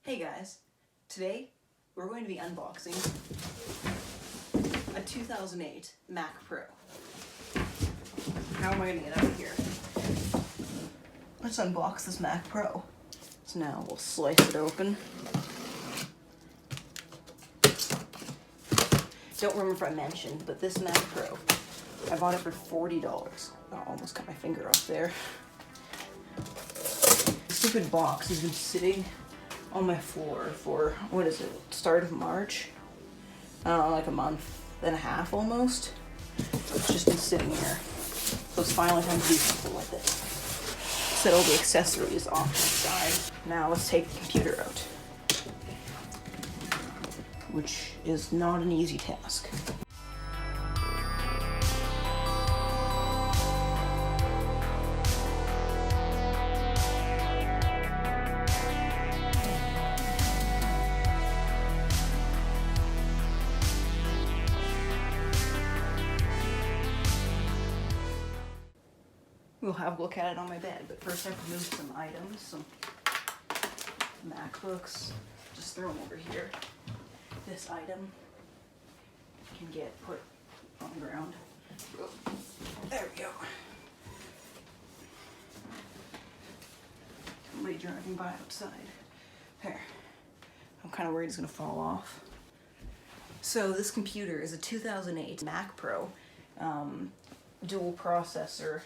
Hey guys, today we're going to be unboxing a 2008 Mac Pro. How am I going to get out of here? Let's unbox this Mac Pro. So now we'll slice it open. Don't remember if I mentioned, but this Mac Pro, I bought it for $40. I almost cut my finger off there. The stupid box has been sitting on my floor for, what is it, start of March? I don't know, like a month and a half almost. It's just been sitting here. So it's finally time to do something with it. Set all the accessories off to the side. Now let's take the computer out, which is not an easy task. We'll have a look at it on my bed, but first I have to move some items, some MacBooks. Just throw them over here. This item can get put on the ground. Oh, there we go. Somebody driving by outside. There. I'm kind of worried it's going to fall off. So this computer is a 2008 Mac Pro, dual processor.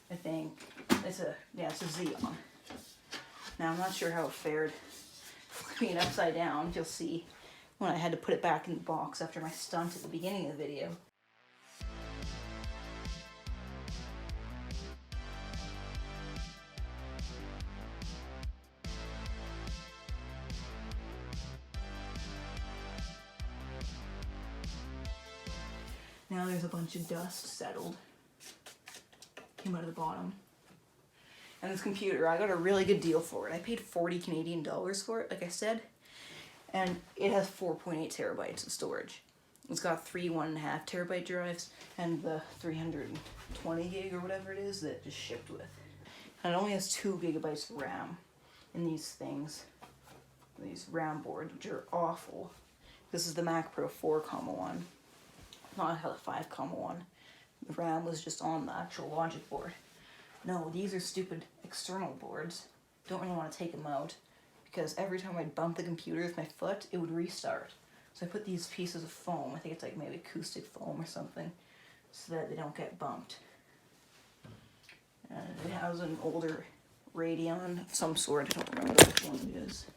I think it's a Xeon. Now I'm not sure how it fared flipping it upside down. You'll see when I had to put it back in the box after my stunt at the beginning of the video. Now there's a bunch of dust settled. Came out of the bottom. And this computer, I got a really good deal for it. I paid 40 Canadian dollars for it, like I said. And it has 4.8 terabytes of storage. It's got 3 1.5 terabyte drives and the 320 gig or whatever it is that it just shipped with. And it only has 2 gigabytes of RAM in these things. These RAM boards, which are awful. This is the Mac Pro 4.1, not the 5.1. The RAM was just on the actual logic board. No, these are stupid external boards. Don't really want to take them out because every time I'd bump the computer with my foot, it would restart. So I put these pieces of foam, I think it's like maybe acoustic foam or something, so that they don't get bumped. And it has an older Radeon of some sort, I don't remember which one it is.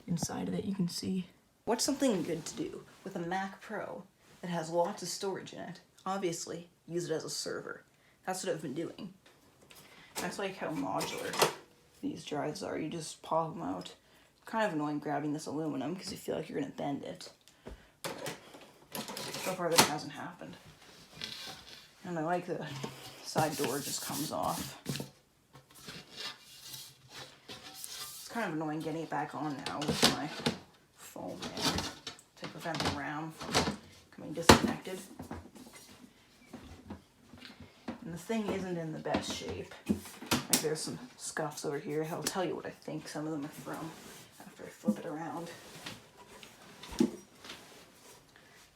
Inside of it you can see. What's something good to do with a Mac Pro that has lots of storage in it? Obviously, use it as a server. That's what I've been doing. That's like how modular these drives are. You just pop them out. Kind of annoying grabbing this aluminum because you feel like you're going to bend it. So far that hasn't happened. And I like the side door just comes off. It's kind of annoying getting it back on now with my foam there to prevent the RAM from coming disconnected. And the thing isn't in the best shape. Like there's some scuffs over here. I'll tell you what I think some of them are from after I flip it around.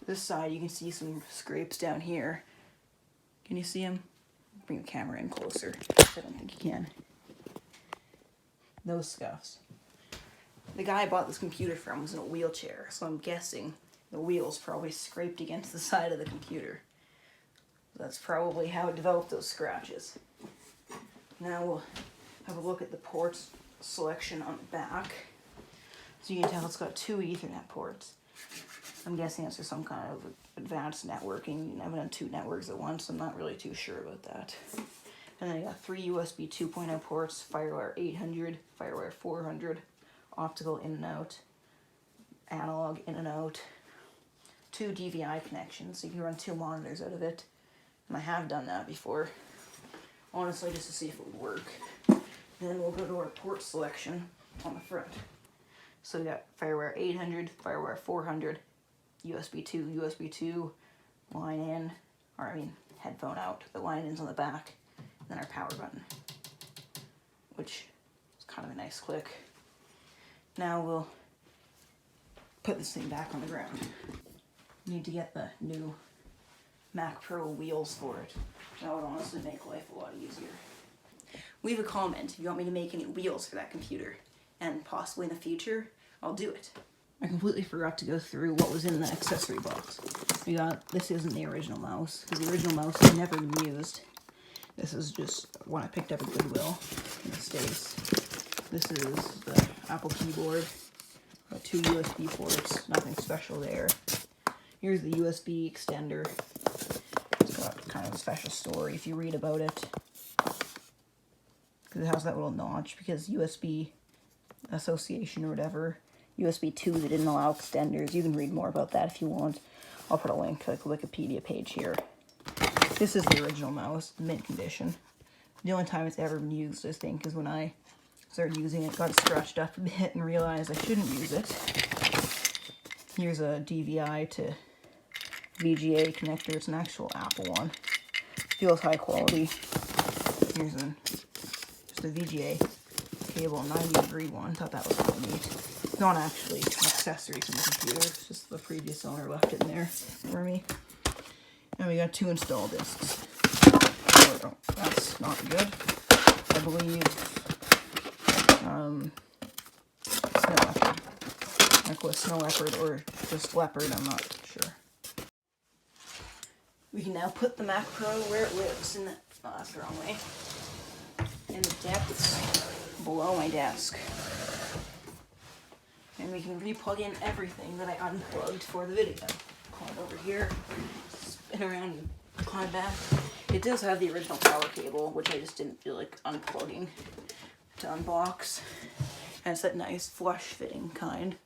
This side you can see some scrapes down here. Can you see them? Bring the camera in closer. I don't think you can. Those scuffs. The guy I bought this computer from was in a wheelchair, so I'm guessing the wheels probably scraped against the side of the computer. That's probably how it developed those scratches. Now we'll have a look at the ports selection on the back. So you can tell it's got 2 Ethernet ports. I'm guessing it's for some kind of advanced networking. You can have it on 2 networks at once. I'm not really too sure about that. And then you got 3 USB 2.0 ports, FireWire 800, FireWire 400, optical in and out, analog in and out, 2 DVI connections, so you can run 2 monitors out of it. And I have done that before, honestly, just to see if it would work. And then we'll go to our port selection on the front. So we got FireWire 800, FireWire 400, USB 2, line in, headphone out. The line in's on the back, and then our power button, which is kind of a nice click. Now we'll put this thing back on the ground. Need to get the new Mac Pro wheels for it. That would honestly make life a lot easier. Leave a comment if you want me to make any wheels for that computer, and possibly in the future, I'll do it. I completely forgot to go through what was in the accessory box. This isn't the original mouse, because the original mouse has never been used. This is just one I picked up at Goodwill in the States. This is the Apple keyboard. Got 2 USB ports, nothing special there. Here's the USB extender. It's got kind of a special story if you read about it. Because it has that little notch, because USB Association or whatever, USB 2, they didn't allow extenders. You can read more about that if you want. I'll put a link to like a Wikipedia page here. This is the original mouse, mint condition. The only time it's ever been used, I think, is when I started using it, got it scratched up a bit, and realized I shouldn't use it. Here's a DVI to VGA connector. It's an actual Apple one. Feels high quality. Here's just a VGA cable, 90-degree one. Thought that was really neat. It's not actually an accessory to the computer. It's just the previous owner left it in there for me. And we got 2 install discs. Oh, that's not good. I believe Snow Leopard. Like with Snow Leopard or just Leopard, I'm not sure. We can now put the Mac Pro where it lives in the, oh, that's the wrong way. In the depths below my desk. And we can re-plug in everything that I unplugged for the video. Climb over here, spin around and climb back. It does have the original power cable, which I just didn't feel like unplugging to unbox. And it's that nice flush fitting kind.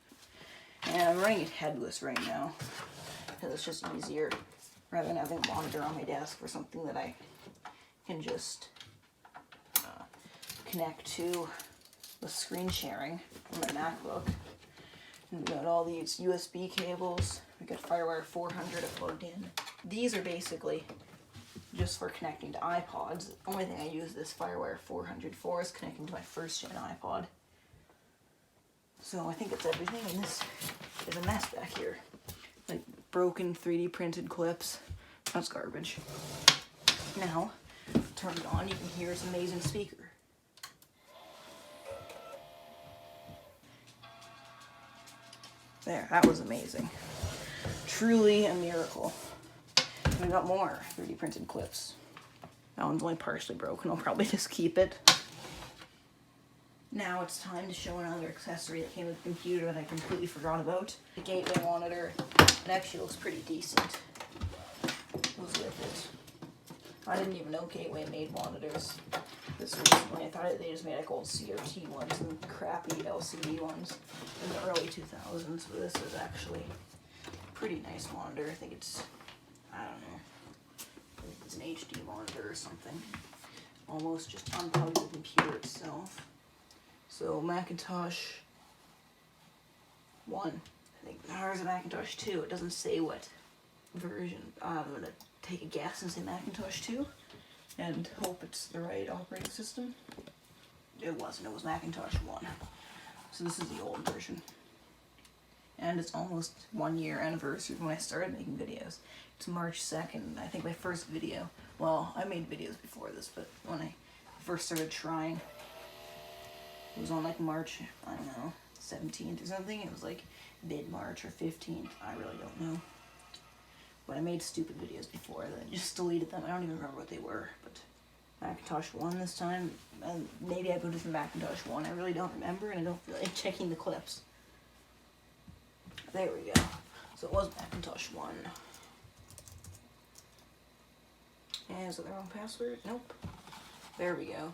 And I'm running it headless right now, because it's just easier rather than having a monitor on my desk for something that I can just connect to the screen sharing on my MacBook. And we got all these USB cables. We got FireWire 400 plugged in. These are basically just for connecting to iPods. The only thing I use this FireWire 400 for is connecting to my first gen iPod. So I think it's everything, and this is a mess back here. Like broken 3D printed clips. That's garbage. Now, turn it on, you can hear this amazing speaker. There, that was amazing. Truly a miracle. And we got more 3D printed clips. That one's only partially broken. I'll probably just keep it. Now it's time to show another accessory that came with the computer that I completely forgot about. The gateway monitor. It actually looks pretty decent. Goes with it. I didn't even know Gateway made monitors this recently. I thought they just made like old CRT ones and crappy LCD ones in the early 2000s, but this is actually a pretty nice monitor. I think it's, I don't know, it's an HD monitor or something. Almost just unplugged the computer itself. So Macintosh 1, I think ours is Macintosh 2. It doesn't say what version. I'm gonna take a guess and say Macintosh 2 and hope it's the right operating system. It wasn't, it was Macintosh 1. So this is the old version. And it's almost 1 year anniversary when I started making videos. It's March 2nd, I think my first video. Well, I made videos before this, but when I first started trying, it was on like March, I don't know, 17th or something. It was like mid-March or 15th, I really don't know. But I made stupid videos before, then I just deleted them. I don't even remember what they were, but Macintosh 1 this time, and maybe I booted from Macintosh 1. I really don't remember, and I don't feel like checking the clips. There we go. So it was Macintosh 1. And is it the wrong password? Nope. There we go.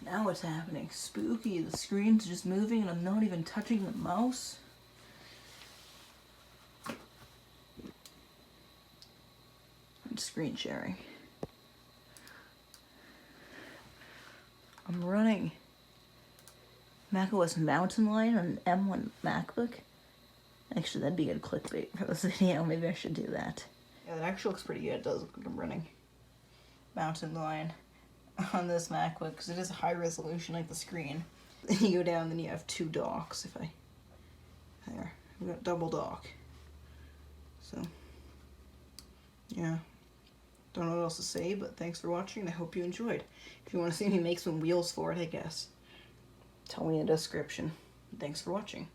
Now what's happening? Spooky. The screen's just moving and I'm not even touching the mouse. I'm screen sharing. I'm running macOS Mountain Lion on an M1 MacBook. Actually, that'd be good clickbait for this video. Maybe I should do that. Yeah, that actually looks pretty good. It does look like I'm running Mountain Lion on this MacBook because it is high resolution like the screen. Then you go down, then you have two docks. If I There, we got double dock. So, yeah. Don't know what else to say, but thanks for watching, and I hope you enjoyed. If you want to see me make some wheels for it, I guess, tell me in the description. Thanks for watching.